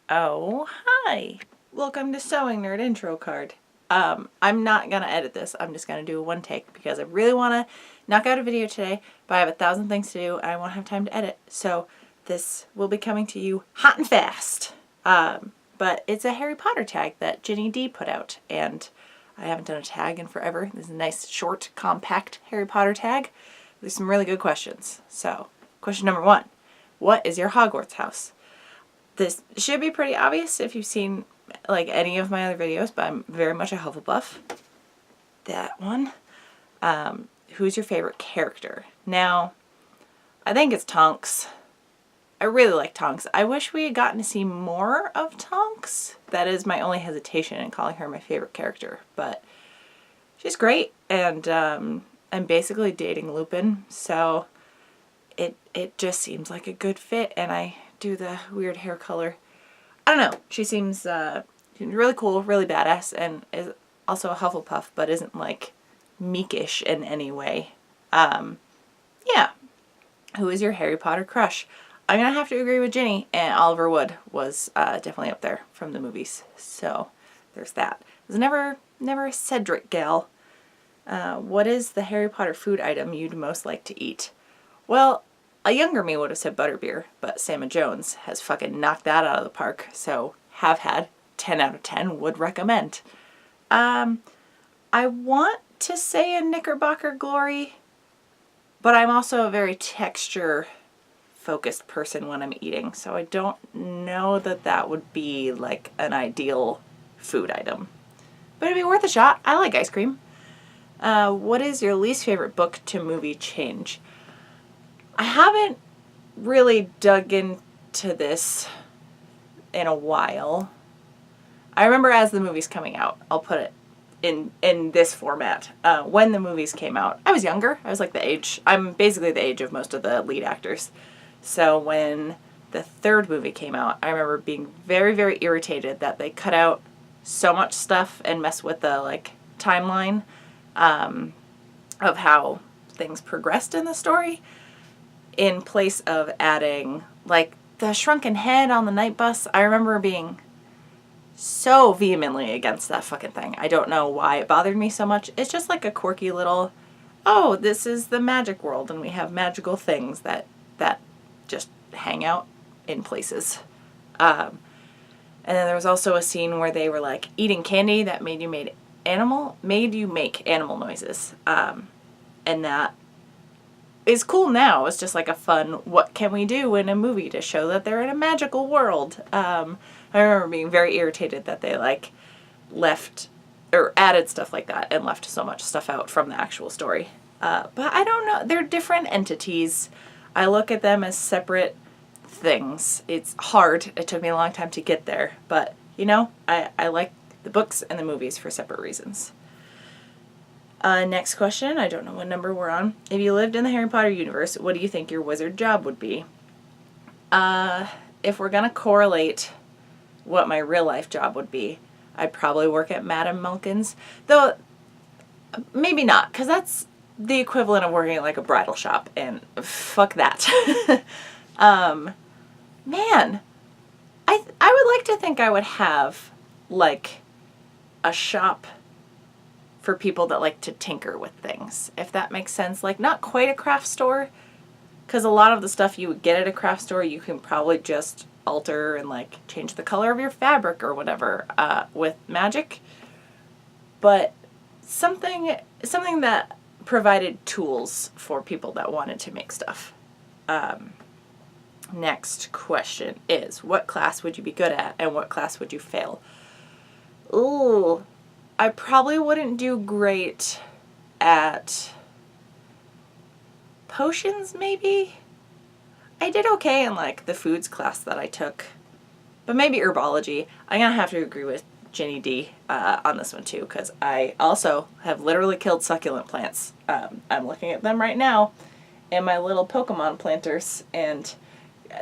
Oh, hi. Welcome to Sewing Nerd Intro Card. I'm not going to edit this. I'm just going to do a one take because I really want to knock out a video today, but I have 1,000 things to do and I won't have time to edit. So this will be coming to you hot and fast. But it's a Harry Potter tag that Ginny D put out, and I haven't done a tag in forever. This is a nice, short, compact Harry Potter tag. There's some really good questions. So, question number 1. What is your Hogwarts house? This should be pretty obvious if you've seen like any of my other videos, but I'm very much a Hufflepuff. That one. Who's your favorite character? Now, I think it's Tonks. I really like Tonks. I wish we had gotten to see more of Tonks. That is my only hesitation in calling her my favorite character, but she's great, and I'm basically dating Lupin, so it just seems like a good fit, and I do the weird hair color. I don't know. She seems really cool, really badass, and is also a Hufflepuff, but isn't like meekish in any way. Yeah. Who is your Harry Potter crush? I'm gonna have to agree with Ginny, and Oliver Wood was definitely up there from the movies. So there's that. There's never a Cedric gal. What is the Harry Potter food item you'd most like to eat? Well, a younger me would have said butterbeer, but Sam & Jones has fucking knocked that out of the park, so have had, 10 out of 10, would recommend. I want to say a Knickerbocker Glory, but I'm also a very texture-focused person when I'm eating, so I don't know that that would be like an ideal food item. But it'd be worth a shot. I like ice cream. What is your least favorite book to movie change? I haven't really dug into this in a while. I remember as the movie's coming out, I'll put it in this format. When the movies came out, I was younger. I was like I'm basically the age of most of the lead actors. So when the third movie came out, I remember being very, very irritated that they cut out so much stuff and messed with the like timeline of how things progressed in the story, in place of adding like the shrunken head on the night bus. I remember being so vehemently against that fucking thing. I don't know why it bothered me so much. It's just like a quirky little, oh, this is the magic world and we have magical things that just hang out in places. And then there was also a scene where they were like eating candy that made you make animal noises. And that is cool now. It's just like a fun, what can we do in a movie to show that they're in a magical world? I remember being very irritated that they like left or added stuff like that and left so much stuff out from the actual story. But I don't know. They're different entities. I look at them as separate things. It's hard. It took me a long time to get there. But, you know, I like the books and the movies for separate reasons. Next question. I don't know what number we're on. If you lived in the Harry Potter universe, what do you think your wizard job would be? If we're gonna correlate what my real life job would be, I'd probably work at Madame Malkin's. Though, maybe not, because that's the equivalent of working at like a bridal shop, and fuck that. Man, I would like to think I would have like a shop for people that like to tinker with things, if that makes sense. Like, not quite a craft store, because a lot of the stuff you would get at a craft store you can probably just alter and like change the color of your fabric or whatever with magic. But something that provided tools for people that wanted to make stuff. Next question is, what class would you be good at and what class would you fail? Ooh, I probably wouldn't do great at potions, maybe? I did okay in like the foods class that I took, but maybe herbology. I'm gonna have to agree with Ginny D on this one too, because I also have literally killed succulent plants. I'm looking at them right now in my little Pokemon planters, and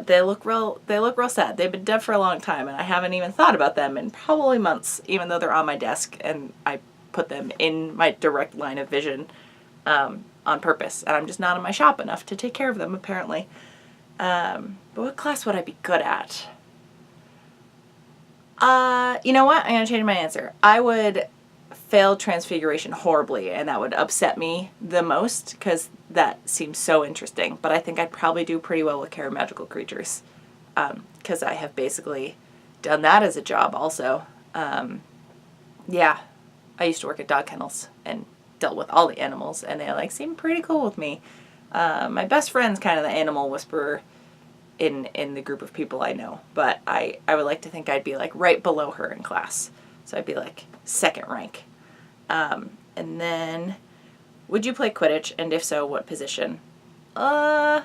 they look real sad. They've been dead for a long time, and I haven't even thought about them in probably months, even though they're on my desk and I put them in my direct line of vision on purpose, and I'm just not in my shop enough to take care of them, apparently. But what class would I be good at? You know what? I'm going to change my answer. I would fail Transfiguration horribly, and that would upset me the most because that seems so interesting. But I think I'd probably do pretty well with Care of Magical Creatures because I have basically done that as a job also. Yeah, I used to work at dog kennels and dealt with all the animals, and they like seemed pretty cool with me. My best friend's kind of the animal whisperer in the group of people I know, but I would like to think I'd be like right below her in class, so I'd be like second rank. And then, would you play Quidditch, and if so, what position? I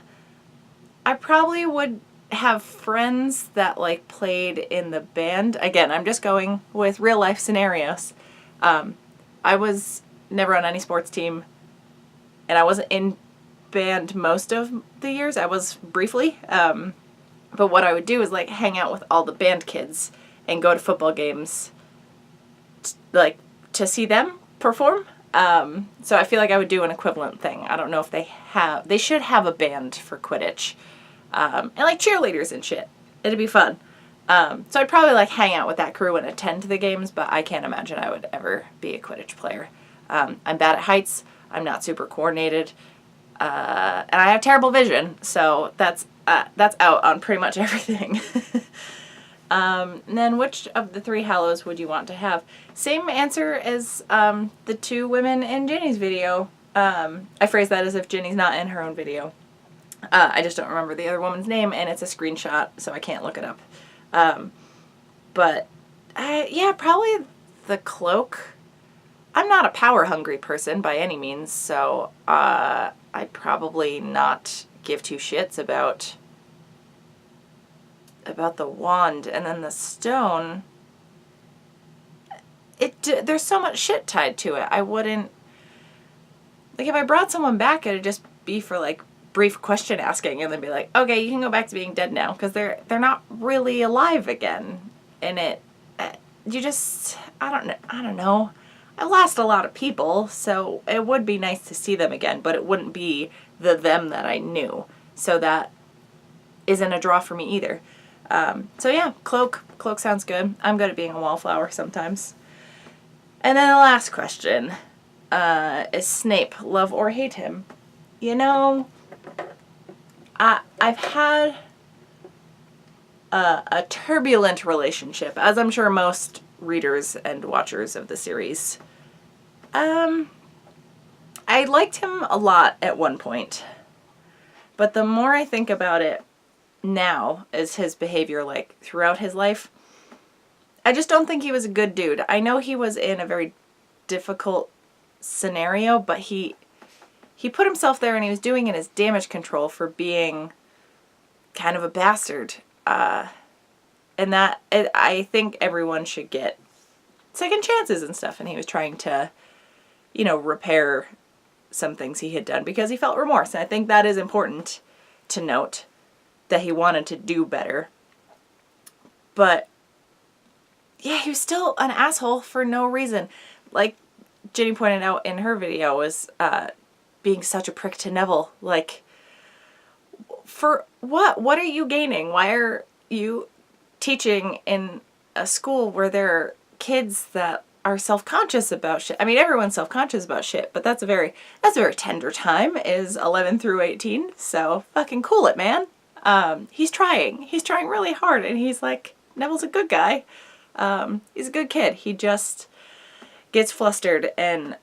probably would have friends that like played in the band. Again, I'm just going with real life scenarios. I was never on any sports team, and I wasn't in band most of the years. I was briefly, but what I would do is like hang out with all the band kids and go to football games like to see them perform. So I feel like I would do an equivalent thing. I don't know if they should have a band for Quidditch, and like cheerleaders and shit. It'd be fun. So I'd probably like hang out with that crew and attend to the games, but I can't imagine I would ever be a Quidditch player. I'm bad at heights. I'm not super coordinated. And I have terrible vision, so that's out on pretty much everything. And then which of the 3 Hallows would you want to have? Same answer as the 2 women in Ginny's video. I phrase that as if Ginny's not in her own video. I just don't remember the other woman's name, and it's a screenshot, so I can't look it up. But yeah, probably the cloak. I'm not a power-hungry person by any means, so I'd probably not give 2 shits about the wand. And then the stone, there's so much shit tied to it. I wouldn't, like, if I brought someone back, it'd just be for like brief question asking and then be like, okay, you can go back to being dead now, because they're not really alive again. And you just, I don't know. I lost a lot of people, so it would be nice to see them again, but it wouldn't be the them that I knew. So that isn't a draw for me either. So yeah, cloak. Cloak sounds good. I'm good at being a wallflower sometimes. And then the last question is Snape, love or hate him? You know, I've had a turbulent relationship, as I'm sure most readers and watchers of the series. I liked him a lot at one point, but the more I think about it now, as his behavior like throughout his life, I just don't think he was a good dude. I know he was in a very difficult scenario, but he put himself there and he was doing it as damage control for being kind of a bastard. And that, I think everyone should get second chances and stuff, and he was trying to, you know, repair some things he had done because he felt remorse. And I think that is important to note, that he wanted to do better. But yeah, he was still an asshole for no reason. Like Ginny pointed out in her video, was being such a prick to Neville. Like, for what? What are you gaining? Why are you teaching in a school where there are kids that are self-conscious about shit? I mean, everyone's self-conscious about shit, but that's a very tender time, is 11 through 18. So fucking cool it, man. He's trying really hard, and he's like, Neville's a good guy. He's a good kid. He just gets flustered and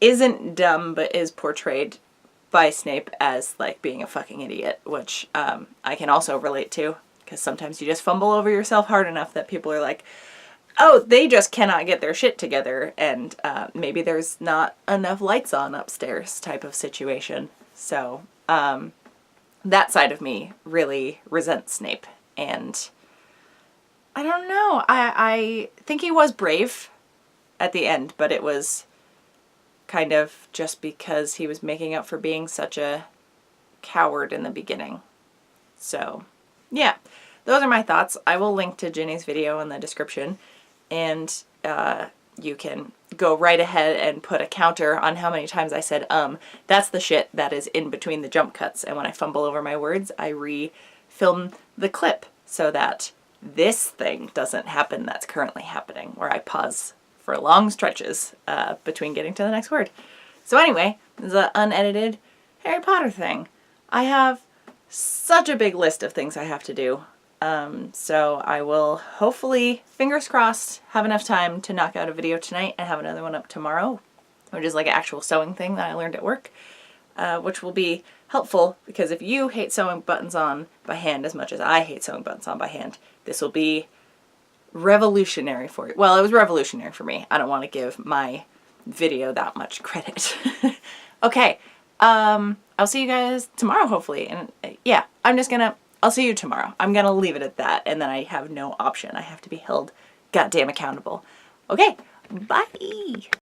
isn't dumb, but is portrayed by Snape as like being a fucking idiot, which I can also relate to, because sometimes you just fumble over yourself hard enough that people are like, oh, they just cannot get their shit together, and maybe there's not enough lights on upstairs type of situation. So that side of me really resents Snape, and I don't know. I think he was brave at the end, but it was kind of just because he was making up for being such a coward in the beginning. So yeah, those are my thoughts. I will link to Ginny's video in the description, and you can go right ahead and put a counter on how many times I said That's the shit that is in between the jump cuts, and when I fumble over my words, I re-film the clip so that this thing doesn't happen that's currently happening, where I pause for long stretches between getting to the next word. So anyway, this is an unedited Harry Potter thing. I have such a big list of things I have to do. So I will hopefully, fingers crossed, have enough time to knock out a video tonight and have another one up tomorrow, which is like an actual sewing thing that I learned at work, which will be helpful because if you hate sewing buttons on by hand as much as I hate sewing buttons on by hand, this will be revolutionary for you. Well, it was revolutionary for me. I don't want to give my video that much credit. Okay, I'll see you guys tomorrow, hopefully. And yeah, I'll see you tomorrow. I'm gonna leave it at that, and then I have no option. I have to be held goddamn accountable. Okay, bye!